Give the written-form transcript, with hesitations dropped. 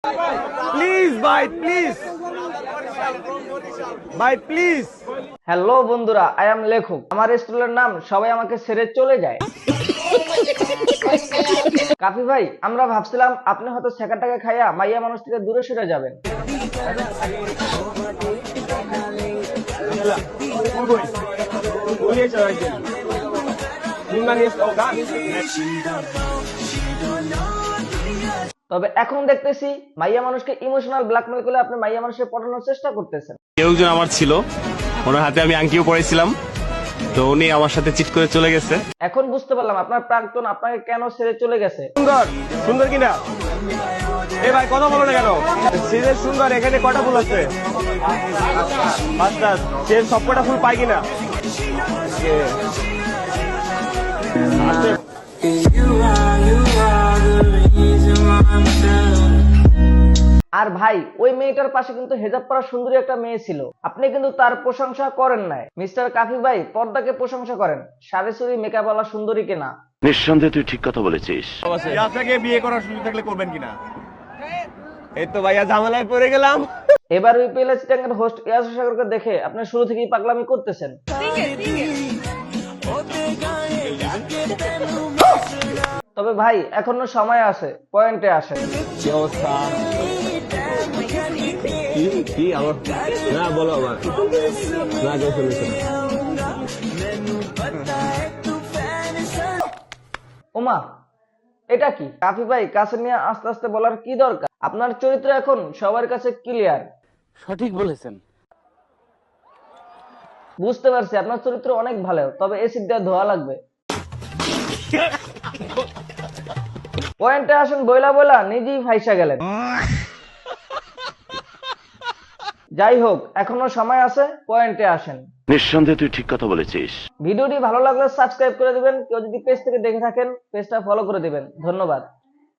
Please ভাই, please ভাই, please. Hello বন্ধুরা, আই এম লেখক। আমার স্কুলের নাম সবাই আমাকে ছেড়ে চলে যায়। কাফি ভাই, আমরা ভাবছিলাম আপনি হয়তো সেকাটাকে খাইয়া মাইয়া মানুষ থেকে দূরে সরে যাবেন। তবে এখন দেখতেছি মাইয়া মানুষকে ইমোশনাল ব্ল্যাকমেল করে আপনি মাইয়া মানুষকে পটানোর চেষ্টা করতেছেন। কেউ একজন আমার ছিল, ওনার হাতে আমি আংটিও পরেছিলাম, তো উনি আমার সাথে চিট করে চলে গেছে। এখন বুঝতে পারলাম আপনার প্রাক্তন আপনাকে কেন ছেড়ে চলে গেছে। সুন্দর সুন্দর কিনা? এ ভাই কথা বলো না কেন? সিরিয়াস সুন্দর, এখানে কটা ফুল আছে? পাঁচটা। সে সব কটা ফুল পাই কিনা? আর ভাই, ওই মেয়েটার পাশে কিন্তু হেজাব পরা সুন্দরী একটা মেয়ে ছিল, আপনি কিন্তু তার প্রশংসা করেন নাই। মিস্টার কাফি ভাই, পর্দাকে প্রশংসা করেন, সারি সুরি মেকআপ ওয়ালা সুন্দরীকে না। নিঃসন্দেহে তুই ঠিক কথা বলেছিস। আপনাকে বিয়ে করার সুযোগ থাকলে করবেন কিনা? এই তো ভাইয়া ঝামেলায় পড়ে গেলাম। এবার ওই পেলা চিটাঙ্গের হোস্ট ইয়াসির সাগরকে দেখে আপনি শুরু থেকেই পাগলামি করতেছেন। তবে ভাই, এখনো সময় আছে, পয়েন্টে আসেন। কি অবস্থা? কি আবার? না বলো আবার। না কেউ শুনেছে না। ওমা, এটা কি? কাফি ভাই, কাছে নিয়ে আস্তে আস্তে বলার কি দরকার? আপনার চরিত্র এখন সবার কাছে ক্লিয়ার। সঠিক বলেছেন। বুঝতে পারছি আপনার চরিত্র অনেক ভালো, তবে এসিড দিয়ে ধোয়া লাগবে। পয়েন্টে আসেন। বইলা বইলা নিজেই ফাইসা গেলেন। যাই হোক, এখনো সময় আছে, পয়েন্টে আসেন। নিঃসন্দেহে তুই ঠিক কথা বলেছিস। ভিডিওটি ভালো লাগলে সাবস্ক্রাইব করে দিবেন। কেউ যদি পেজ থেকে দেখে থাকেন, পেজটা ফলো করে দিবেন। ধন্যবাদ।